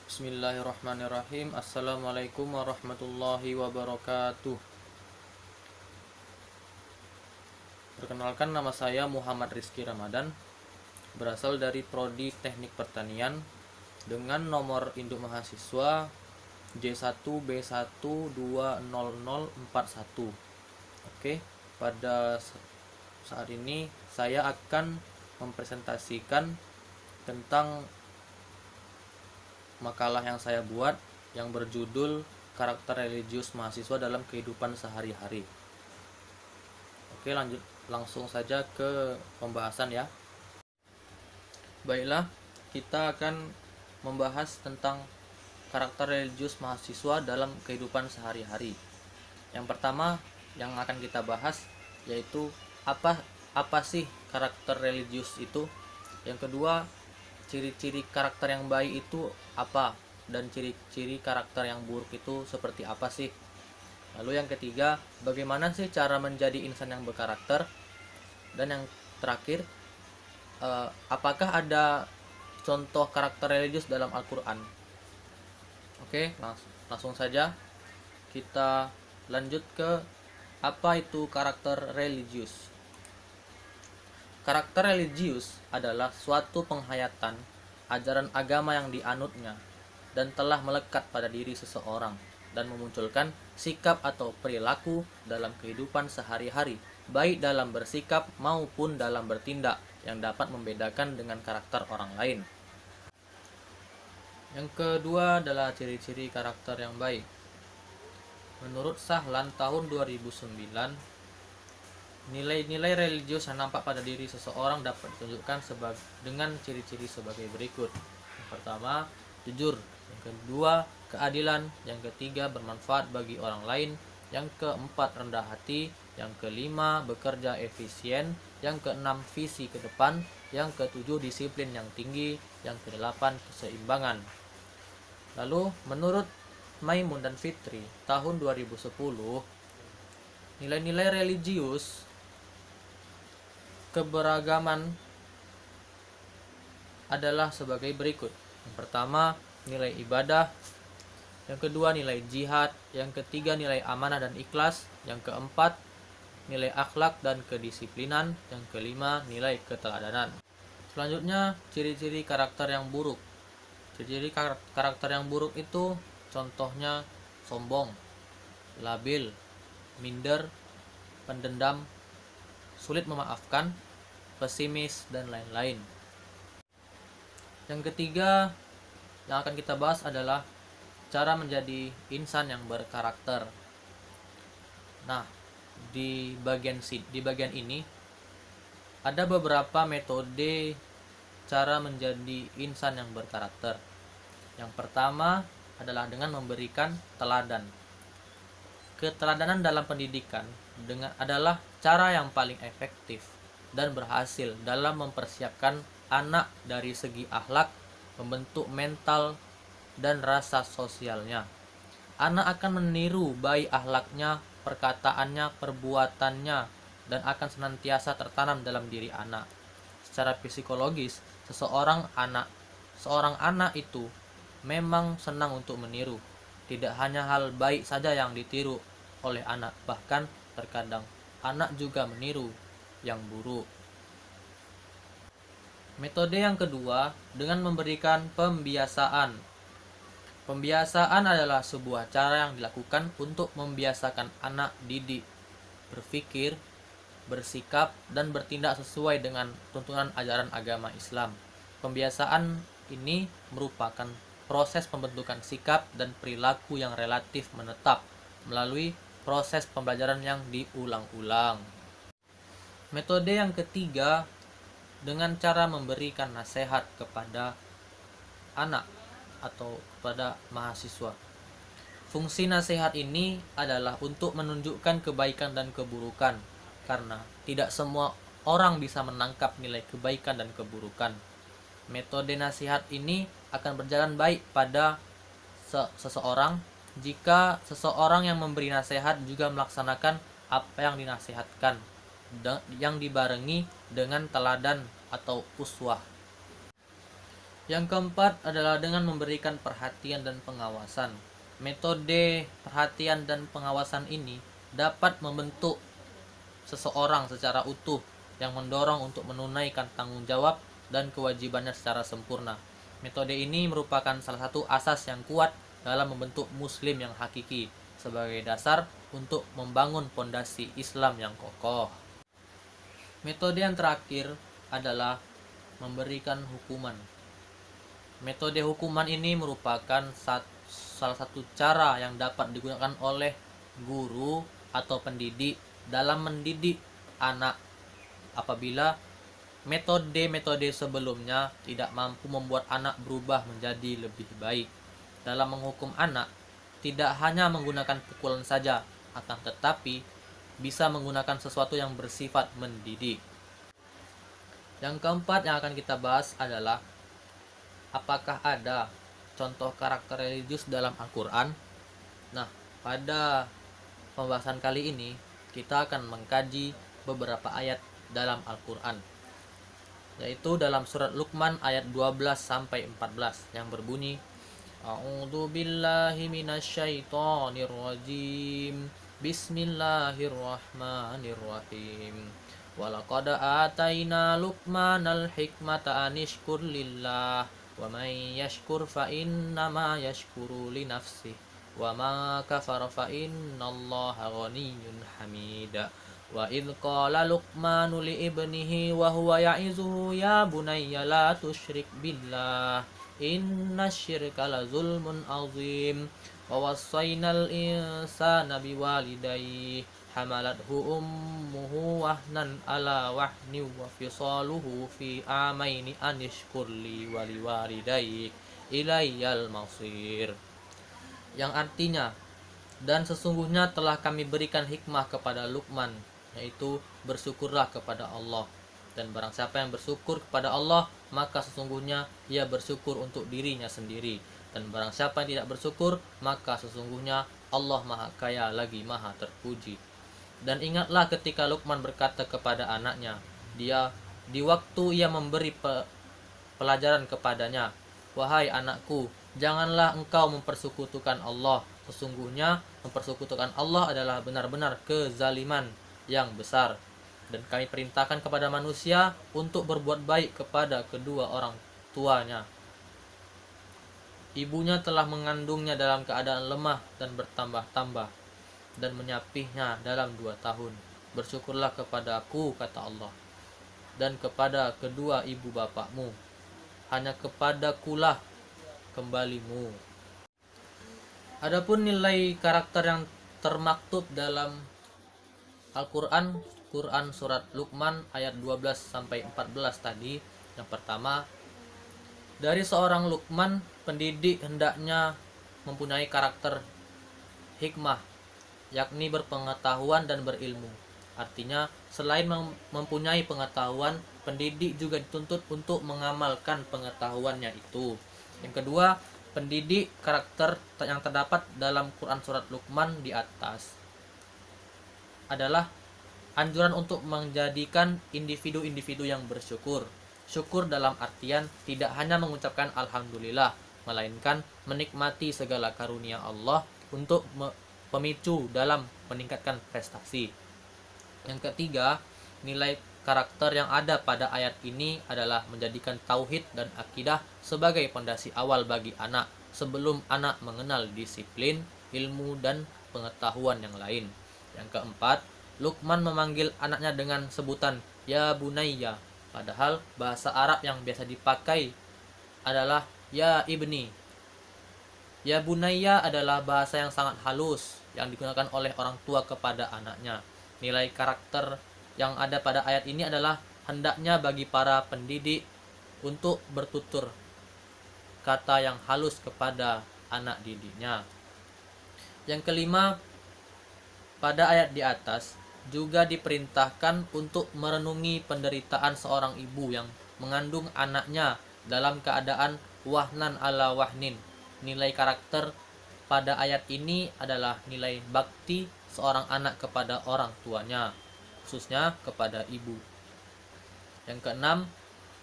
Bismillahirrahmanirrahim. Assalamualaikum warahmatullahi wabarakatuh. Perkenalkan, nama saya Muhammad Rizky Ramadan, berasal dari Prodi Teknik Pertanian dengan nomor induk mahasiswa J1B1200041. Oke, pada saat ini saya akan mempresentasikan tentang makalah yang saya buat yang berjudul karakter religius mahasiswa dalam kehidupan sehari-hari. Oke, langsung saja ke pembahasan ya. Baiklah, kita akan membahas tentang karakter religius mahasiswa dalam kehidupan sehari-hari. Yang pertama yang akan kita bahas yaitu apa sih karakter religius itu. Yang kedua, ciri-ciri karakter yang baik itu apa, dan ciri-ciri karakter yang buruk itu seperti apa sih. Lalu yang ketiga, bagaimana sih cara menjadi insan yang berkarakter. Dan yang terakhir, apakah ada contoh karakter religius dalam Al-Quran. Oke, langsung saja kita lanjut ke apa itu karakter religius. Karakter religius adalah suatu penghayatan ajaran agama yang dianutnya dan telah melekat pada diri seseorang dan memunculkan sikap atau perilaku dalam kehidupan sehari-hari, baik dalam bersikap maupun dalam bertindak, yang dapat membedakan dengan karakter orang lain. Yang kedua adalah ciri-ciri karakter yang baik. Menurut Sahlan tahun 2009, nilai-nilai religius yang nampak pada diri seseorang dapat ditunjukkan dengan ciri-ciri sebagai berikut. Yang pertama, jujur. Yang kedua, keadilan. Yang ketiga, bermanfaat bagi orang lain. Yang keempat, rendah hati. Yang kelima, bekerja efisien. Yang keenam, visi ke depan. Yang ketujuh, disiplin yang tinggi. Yang kedelapan, keseimbangan. Lalu, menurut Maimun dan Fitri tahun 2010, nilai-nilai religius keberagaman adalah sebagai berikut. Yang pertama, nilai ibadah. Yang kedua, nilai jihad. Yang ketiga, nilai amanah dan ikhlas. Yang keempat, nilai akhlak dan kedisiplinan. Yang kelima, nilai keteladanan. Selanjutnya, ciri-ciri karakter yang buruk. Ciri-ciri karakter yang buruk itu contohnya sombong, labil, minder, pendendam, sulit memaafkan, pesimis, dan lain-lain. Yang ketiga yang akan kita bahas adalah cara menjadi insan yang berkarakter. Nah, di bagian ini ada beberapa metode cara menjadi insan yang berkarakter. Yang pertama adalah dengan memberikan teladan. Keteladanan dalam pendidikan adalah cara yang paling efektif dan berhasil dalam mempersiapkan anak dari segi akhlak, membentuk mental dan rasa sosialnya. Anak akan meniru baik akhlaknya, perkataannya, perbuatannya, dan akan senantiasa tertanam dalam diri anak. Secara psikologis, seorang anak itu memang senang untuk meniru. Tidak hanya hal baik saja yang ditiru oleh anak, bahkan terkadang anak juga meniru yang buruk. Metode yang kedua dengan memberikan pembiasaan. Pembiasaan adalah sebuah cara yang dilakukan untuk membiasakan anak didik berpikir, bersikap, dan bertindak sesuai dengan tuntunan ajaran agama Islam. Pembiasaan ini merupakan proses pembentukan sikap dan perilaku yang relatif menetap melalui proses pembelajaran yang diulang-ulang. Metode yang ketiga dengan cara memberikan nasihat kepada anak atau kepada mahasiswa. Fungsi nasihat ini adalah untuk menunjukkan kebaikan dan keburukan, karena tidak semua orang bisa menangkap nilai kebaikan dan keburukan. Metode nasihat ini akan berjalan baik pada seseorang jika seseorang yang memberi nasihat juga melaksanakan apa yang dinasihatkan, yang dibarengi dengan teladan atau uswah. Yang keempat adalah dengan memberikan perhatian dan pengawasan. Metode perhatian dan pengawasan ini dapat membentuk seseorang secara utuh yang mendorong untuk menunaikan tanggung jawab dan kewajibannya secara sempurna. Metode ini merupakan salah satu asas yang kuat dalam membentuk muslim yang hakiki sebagai dasar untuk membangun pondasi Islam yang kokoh. Metode yang terakhir adalah memberikan hukuman. Metode hukuman ini merupakan salah satu cara yang dapat digunakan oleh guru atau pendidik dalam mendidik anak apabila metode-metode sebelumnya tidak mampu membuat anak berubah menjadi lebih baik. Dalam menghukum anak, tidak hanya menggunakan pukulan saja, akan tetapi bisa menggunakan sesuatu yang bersifat mendidik. Yang keempat yang akan kita bahas adalah apakah ada contoh karakter religius dalam Al-Quran. Nah, pada pembahasan kali ini kita akan mengkaji beberapa ayat dalam Al-Quran, yaitu dalam surat Luqman ayat 12 sampai 14 yang berbunyi, A'udzu billahi minasyaitonir rajim. Bismillahirrahmanirrahim. Walaqad ataina Luqmanal hikmata anishkur lillah wa may yashkur fa innama yashkuru li nafsihi wa ma kafara fa innallaha ghaniyyun hamida. Wa idh qala Luqmanu li ibnihi wa huwa ya'izuhu ya bunayya la tusyrik billah inna syirka la zulmun azim. Wa wassaynal insana biwalidayhi hamalathu ummuhu wahnan ala wahni wa fisaluhu fi amaini anishkur li wa liwalidayk ilayyal masir. Yang artinya, dan sesungguhnya telah kami berikan hikmah kepada Luqman, yaitu bersyukurlah kepada Allah. Dan barang siapa yang bersyukur kepada Allah, maka sesungguhnya ia bersyukur untuk dirinya sendiri. Dan barang siapa yang tidak bersyukur, maka sesungguhnya Allah Maha Kaya lagi Maha Terpuji. Dan ingatlah ketika Luqman berkata kepada anaknya, di waktu ia memberi pelajaran kepadanya, wahai anakku, janganlah engkau mempersekutukan Allah. Sesungguhnya mempersekutukan Allah adalah benar-benar kezaliman yang besar. Dan kami perintahkan kepada manusia untuk berbuat baik kepada kedua orang tuanya. Ibunya telah mengandungnya dalam keadaan lemah dan bertambah-tambah, dan menyapihnya dalam 2 tahun. Bersyukurlah kepada aku, kata Allah, dan kepada kedua ibu bapakmu. Hanya kepadakulah kembalimu. Adapun nilai karakter yang termaktub dalam Al-Quran, Quran surat Luqman ayat 12 sampai 14 tadi. Yang pertama, dari seorang Luqman, pendidik hendaknya mempunyai karakter hikmah, yakni berpengetahuan dan berilmu. Artinya, selain mempunyai pengetahuan, pendidik juga dituntut untuk mengamalkan pengetahuannya itu. Yang kedua, pendidik karakter yang terdapat dalam Quran surat Luqman di atas adalah anjuran untuk menjadikan individu-individu yang bersyukur. Syukur dalam artian tidak hanya mengucapkan alhamdulillah, melainkan menikmati segala karunia Allah untuk pemicu dalam meningkatkan prestasi. Yang ketiga, nilai karakter yang ada pada ayat ini adalah menjadikan tauhid dan akidah sebagai pondasi awal bagi anak sebelum anak mengenal disiplin, ilmu, dan pengetahuan yang lain. Yang keempat, Luqman memanggil anaknya dengan sebutan ya bunayya, padahal bahasa Arab yang biasa dipakai adalah ya ibni. Ya bunayya adalah bahasa yang sangat halus yang digunakan oleh orang tua kepada anaknya. Nilai karakter yang ada pada ayat ini adalah hendaknya bagi para pendidik untuk bertutur kata yang halus kepada anak didiknya. Yang kelima, pada ayat di atas juga diperintahkan untuk merenungi penderitaan seorang ibu yang mengandung anaknya dalam keadaan wahnan ala wahnin. Nilai karakter pada ayat ini adalah nilai bakti seorang anak kepada orang tuanya, khususnya kepada ibu. Yang keenam,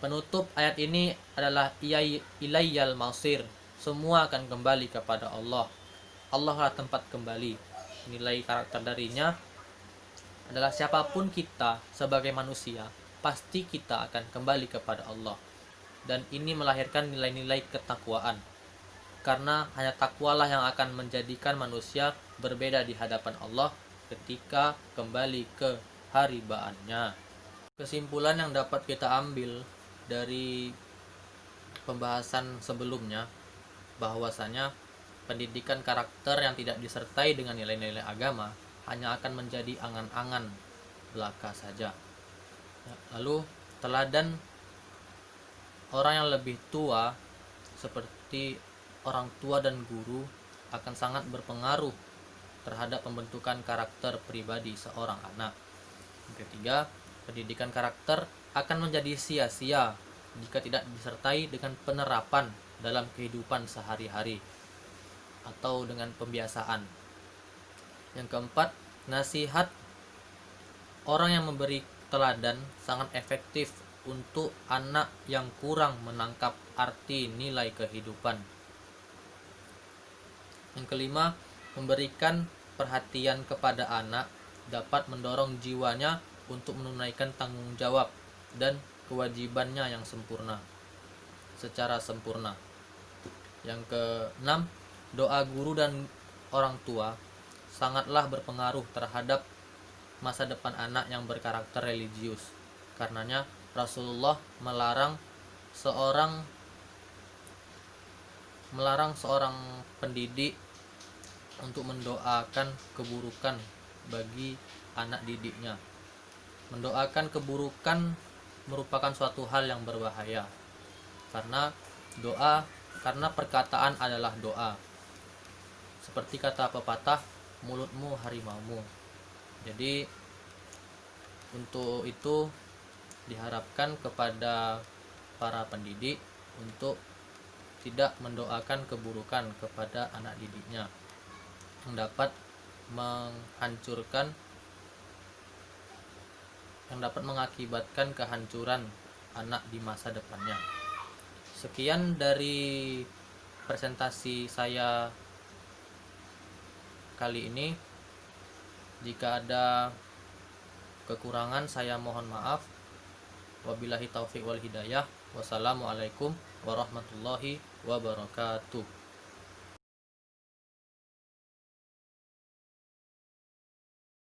Penutup ayat ini adalah ilayyal masir. Semua akan kembali kepada Allah. Allah lah tempat kembali. Nilai karakter darinya adalah siapapun kita sebagai manusia, pasti kita akan kembali kepada Allah. Dan ini melahirkan nilai-nilai ketakwaan. Karena hanya takwalah yang akan menjadikan manusia berbeda di hadapan Allah ketika kembali ke haribaannya. Kesimpulan yang dapat kita ambil dari pembahasan sebelumnya, bahwasanya pendidikan karakter yang tidak disertai dengan nilai-nilai agama hanya akan menjadi angan-angan belaka saja. Lalu teladan orang yang lebih tua seperti orang tua dan guru akan sangat berpengaruh terhadap pembentukan karakter pribadi seorang anak. Yang ketiga, pendidikan karakter akan menjadi sia-sia jika tidak disertai dengan penerapan dalam kehidupan sehari-hari atau dengan pembiasaan. Yang keempat, nasihat orang yang memberi teladan sangat efektif untuk anak yang kurang menangkap arti nilai kehidupan. Yang kelima, memberikan perhatian kepada anak dapat mendorong jiwanya untuk menunaikan tanggung jawab dan kewajibannya yang secara sempurna. Yang keenam, doa guru dan orang tua sangatlah berpengaruh terhadap masa depan anak yang berkarakter religius. Karenanya Rasulullah melarang seorang pendidik untuk mendoakan keburukan bagi anak didiknya. Mendoakan keburukan merupakan suatu hal yang berbahaya. Karena perkataan adalah doa. Seperti kata pepatah, mulutmu harimaumu. Jadi untuk itu diharapkan kepada para pendidik untuk tidak mendoakan keburukan kepada anak didiknya yang dapat mengakibatkan kehancuran anak di masa depannya. Sekian dari presentasi saya kali ini. Jika ada kekurangan saya mohon maaf. Wabillahi taufiq wal hidayah. Wassalamualaikum warahmatullahi wabarakatuh.